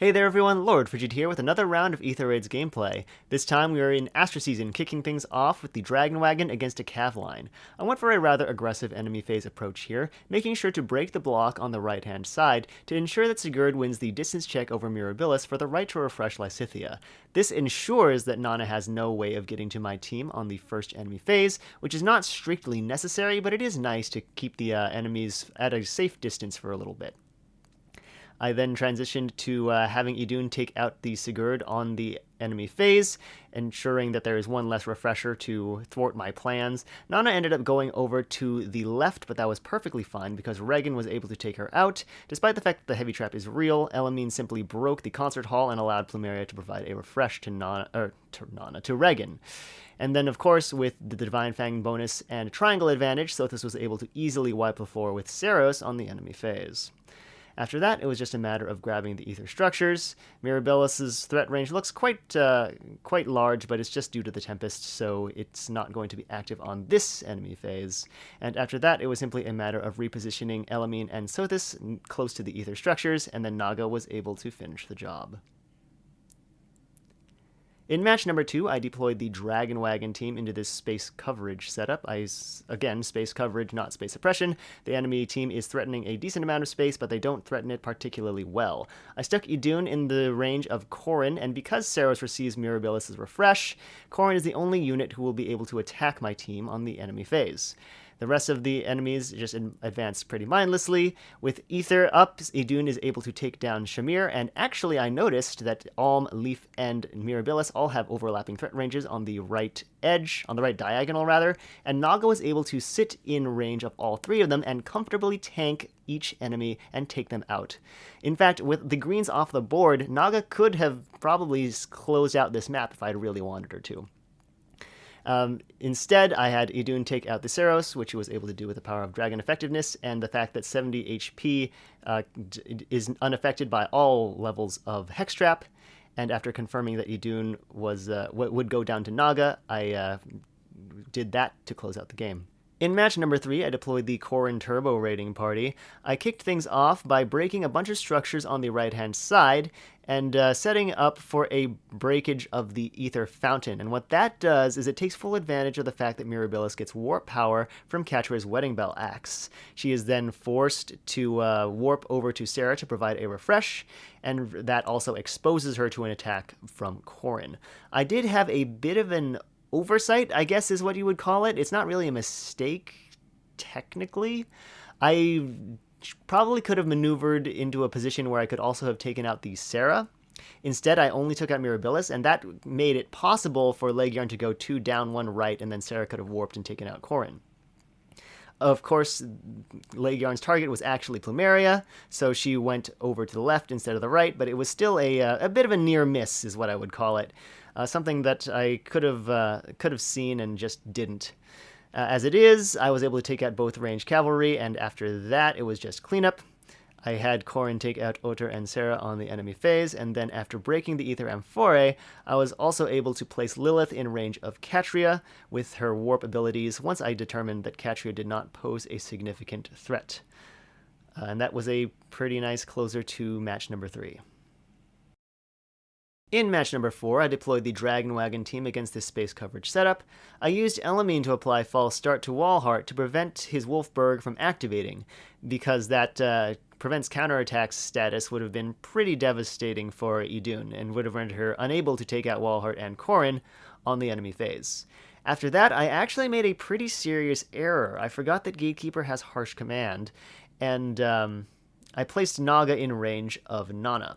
Hey there everyone, Lord Frigid here with another round of Aether Raids gameplay. This time we are in Astra season, kicking things off with the Dragon Wagon against a Caveline. I went for a rather aggressive enemy phase approach here, making sure to break the block on the right hand side to ensure that Sigurd wins the distance check over Mirabilis for the right to refresh Lysithea. This ensures that Nana has no way of getting to my team on the first enemy phase, which is not strictly necessary, but it is nice to keep the enemies at a safe distance for a little bit. I then transitioned to having Idunn take out the Sigurd on the enemy phase, ensuring that there is one less refresher to thwart my plans. Nana ended up going over to the left, but that was perfectly fine because Wagon was able to take her out. Despite the fact that the heavy trap is real, Elamine simply broke the concert hall and allowed Plumeria to provide a refresh to Wagon. And then, of course, with the Divine Fang bonus and triangle advantage, Sothis was able to easily wipe the floor with Saros on the enemy phase. After that, it was just a matter of grabbing the ether structures. Mirabilis' threat range looks quite large, but it's just due to the Tempest, so it's not going to be active on this enemy phase. And after that, it was simply a matter of repositioning Elamine and Sothis close to the ether structures, and then Naga was able to finish the job. In match number 2, I deployed the Dragon Wagon team into this space coverage setup. Again, space coverage, not space suppression. The enemy team is threatening a decent amount of space, but they don't threaten it particularly well. I stuck Idunn in the range of Corrin, and because Saros receives Mirabilis' refresh, Corrin is the only unit who will be able to attack my team on the enemy phase. The rest of the enemies just advance pretty mindlessly. With Ether up, Idunn is able to take down Shamir, and actually I noticed that Alm, Leaf, and Mirabilis all have overlapping threat ranges on the right edge, on the right diagonal rather, and Naga was able to sit in range of all three of them and comfortably tank each enemy and take them out. In fact, with the greens off the board, Naga could have probably closed out this map if I'd really wanted her to. Instead, I had Idunn take out the Saros, which he was able to do with the power of Dragon Effectiveness, and the fact that 70 HP is unaffected by all levels of Hex Trap. And after confirming that Idunn would go down to Naga, I did that to close out the game. In match number 3, I deployed the Corrin Turbo raiding party. I kicked things off by breaking a bunch of structures on the right-hand side and setting up for a breakage of the Ether Fountain. And what that does is it takes full advantage of the fact that Mirabilis gets warp power from Catria's Wedding Bell Axe. She is then forced to warp over to Sarah to provide a refresh, and that also exposes her to an attack from Corrin. I did have a bit of an oversight, I guess is what you would call it. It's not really a mistake, technically. I probably could have maneuvered into a position where I could also have taken out the Sarah. Instead, I only took out Mirabilis, and that made it possible for Legyarn to go 2 down, 1 right, and then Sarah could have warped and taken out Corrin. Of course, Legyarn's target was actually Plumeria, so she went over to the left instead of the right, but it was still a bit of a near miss, is what I would call it. Something that I could have seen and just didn't. As it is, I was able to take out both ranged cavalry, and after that, it was just cleanup. I had Corrin take out Otter and Sarah on the enemy phase, and then after breaking the Ether Amphore, I was also able to place Lilith in range of Catria with her warp abilities once I determined that Catria did not pose a significant threat. And that was a pretty nice closer to match number 3. In match number 4, I deployed the Dragon Wagon team against this space coverage setup. I used Elamine to apply False Start to Walhart to prevent his Wolfberg from activating, because that prevents counterattacks status would have been pretty devastating for Idunn, and would have rendered her unable to take out Walhart and Corrin on the enemy phase. After that, I actually made a pretty serious error. I forgot that Gatekeeper has Harsh Command, and I placed Naga in range of Nana.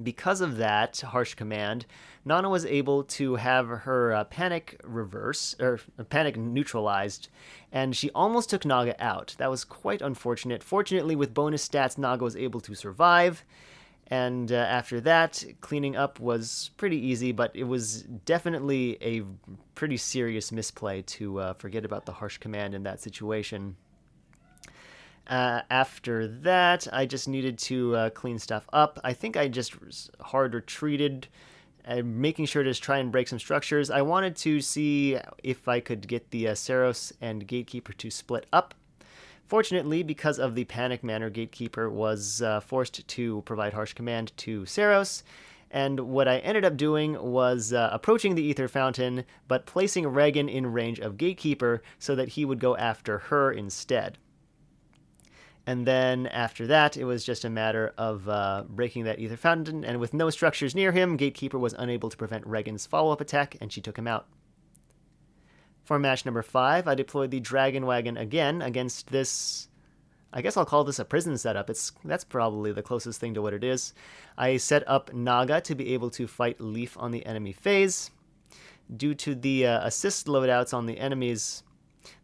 Because of that harsh command, Nana was able to have her panic neutralized, and she almost took Naga out. That was quite unfortunate. Fortunately, with bonus stats, Naga was able to survive, and after that, cleaning up was pretty easy, but it was definitely a pretty serious misplay to forget about the harsh command in that situation. After that, I just needed to clean stuff up. I think I just hard retreated, making sure to try and break some structures. I wanted to see if I could get the Saros and Gatekeeper to split up. Unfortunately, because of the panic manner, Gatekeeper was forced to provide harsh command to Seros, and what I ended up doing was approaching the Ether Fountain, but placing Regan in range of Gatekeeper so that he would go after her instead. And then after that, it was just a matter of breaking that Ether Fountain, and with no structures near him, Gatekeeper was unable to prevent Regan's follow-up attack, and she took him out. For match number 5, I deployed the Dragon Wagon again against this... I guess I'll call this a prison setup. That's probably the closest thing to what it is. I set up Naga to be able to fight Leaf on the enemy phase. Due to the assist loadouts on the enemies,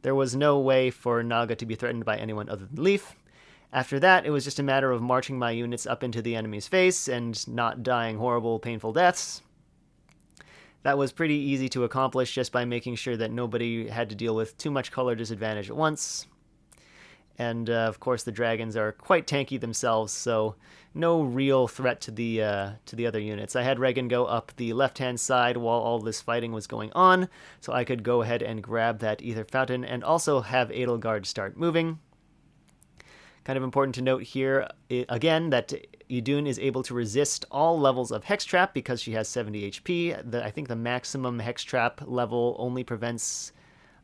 there was no way for Naga to be threatened by anyone other than Leaf. After that, it was just a matter of marching my units up into the enemy's face and not dying horrible, painful deaths. That was pretty easy to accomplish just by making sure that nobody had to deal with too much color disadvantage at once. And of course the dragons are quite tanky themselves, so no real threat to the other units. I had Regan go up the left-hand side while all this fighting was going on, so I could go ahead and grab that Ether Fountain and also have Edelgard start moving. Kind of important to note here, again, that Idunn is able to resist all levels of Hex Trap because she has 70 HP. I think the maximum Hex Trap level only prevents,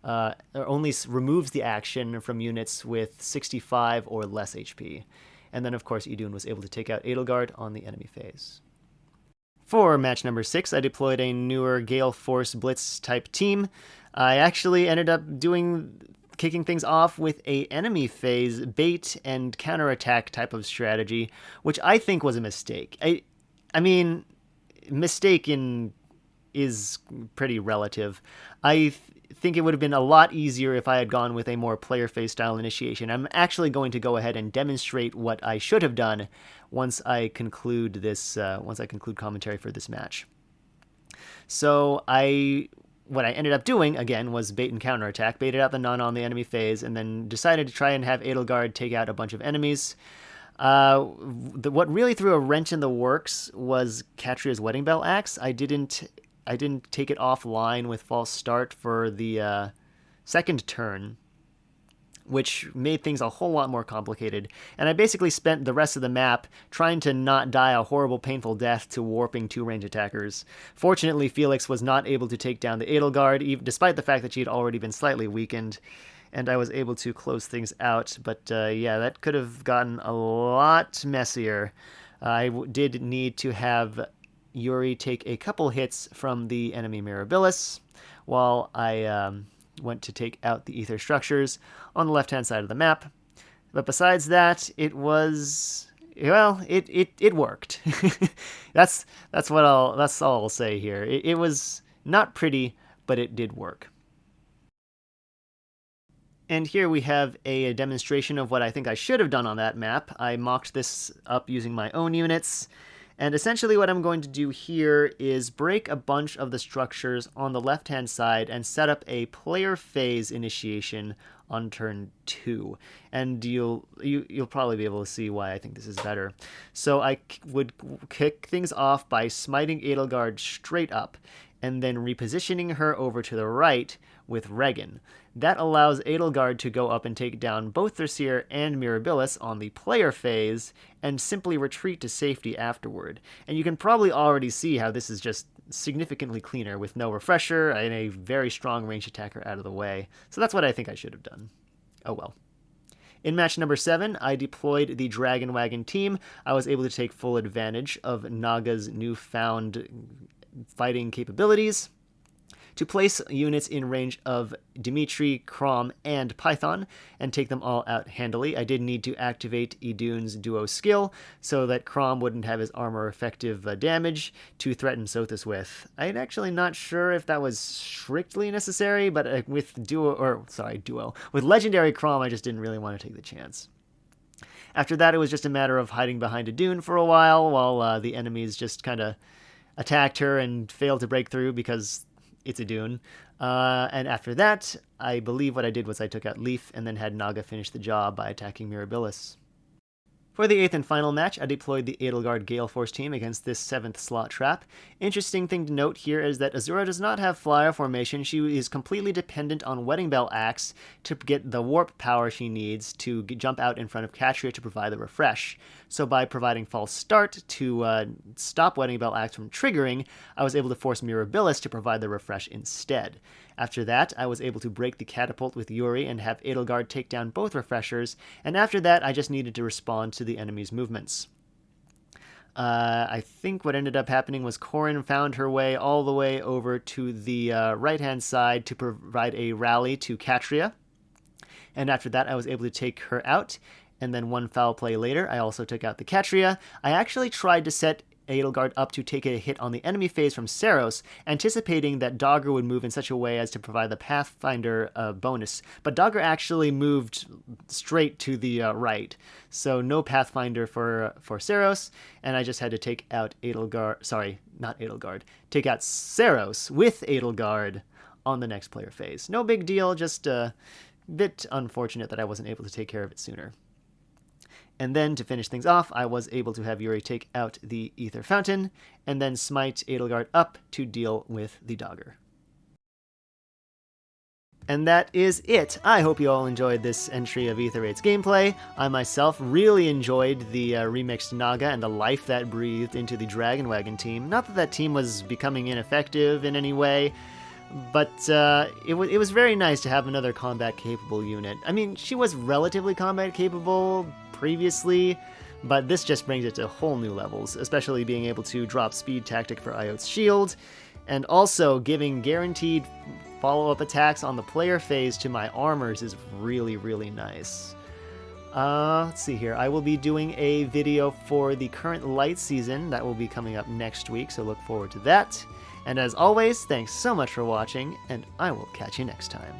or only removes the action from units with 65 or less HP. And then, of course, Idunn was able to take out Edelgard on the enemy phase. For match number 6, I deployed a newer Gale Force Blitz type team. I actually ended up kicking things off with a enemy phase bait and counterattack type of strategy, which I think was a mistake. I mean, mistake is pretty relative. I think it would have been a lot easier if I had gone with a more player phase style initiation. I'm actually going to go ahead and demonstrate what I should have done once I conclude this. Once I conclude commentary for this match. So what I ended up doing, again, was bait and counterattack, baited out the Nana on the enemy phase, and then decided to try and have Edelgard take out a bunch of enemies. What really threw a wrench in the works was Catria's Wedding Bell Axe. I didn't take it offline with false start for the second turn, which made things a whole lot more complicated. And I basically spent the rest of the map trying to not die a horrible, painful death to warping 2 range attackers. Fortunately, Felix was not able to take down the Edelgard, despite the fact that she had already been slightly weakened, and I was able to close things out. But yeah, that could have gotten a lot messier. I did need to have Yuri take a couple hits from the enemy Mirabilis, while I went to take out the ether structures on the left-hand side of the map. But besides that, it was, well, it worked. That's all I'll say here. It was not pretty, but it did work. And here we have a demonstration of what I think I should have done on that map. I mocked this up using my own units. And essentially what I'm going to do here is break a bunch of the structures on the left-hand side and set up a player phase initiation on turn 2. And you'll probably be able to see why I think this is better. So I would kick things off by smiting Edelgard straight up, and then repositioning her over to the right with Regan. That allows Edelgard to go up and take down both Thrasir and Mirabilis on the player phase, and simply retreat to safety afterward. And you can probably already see how this is just significantly cleaner with no refresher and a very strong range attacker out of the way. So that's what I think I should have done. Oh well. In match number 7, I deployed the Dragon Wagon team. I was able to take full advantage of Naga's newfound fighting capabilities to place units in range of Dimitri, Crom, and Python, and take them all out handily. I did need to activate Idunn's duo skill, so that Crom wouldn't have his armor effective damage to threaten Sothis with. I'm actually not sure if that was strictly necessary, but with with Legendary Crom, I just didn't really want to take the chance. After that, it was just a matter of hiding behind Idunn for a while the enemies just kind of attacked her and failed to break through because it's Idunn. And after that, I believe what I did was I took out Leaf and then had Naga finish the job by attacking Mirabilis. For the 8th and final match, I deployed the Edelgard Gale Force team against this 7th slot trap. Interesting thing to note here is that Azura does not have flyer formation. She is completely dependent on Wedding Bell Axe to get the warp power she needs to jump out in front of Catria to provide the refresh. So by providing false start to stop Wedding Bell Axe from triggering, I was able to force Mirabilis to provide the refresh instead. After that, I was able to break the catapult with Yuri and have Edelgard take down both refreshers, and after that I just needed to respond to the enemy's movements. I think what ended up happening was Corrin found her way all the way over to the right-hand side to provide a rally to Catria, and after that I was able to take her out, and then one foul play later I also took out the Catria. I actually tried to set Edelgard up to take a hit on the enemy phase from Seros, anticipating that Dogger would move in such a way as to provide the Pathfinder bonus. But Dogger actually moved straight to the right, so no Pathfinder for Seros, and I just had to take out Edelgard. Sorry, not Edelgard. Take out Seros with Edelgard on the next player phase. No big deal, just a bit unfortunate that I wasn't able to take care of it sooner. And then, to finish things off, I was able to have Yuri take out the Ether Fountain, and then smite Edelgard up to deal with the Dogger. And that is it. I hope you all enjoyed this entry of Ether 8's gameplay. I myself really enjoyed the remixed Naga and the life that breathed into the Dragon Wagon team. Not that that team was becoming ineffective in any way, but it was very nice to have another combat-capable unit. I mean, she was relatively combat-capable previously, but this just brings it to whole new levels, especially being able to drop speed tactic for Iot's shield, and also giving guaranteed follow-up attacks on the player phase to my armors is really, really nice. Let's see here. I will be doing a video for the current light season that will be coming up next week, so look forward to that. And as always, thanks so much for watching, and I will catch you next time.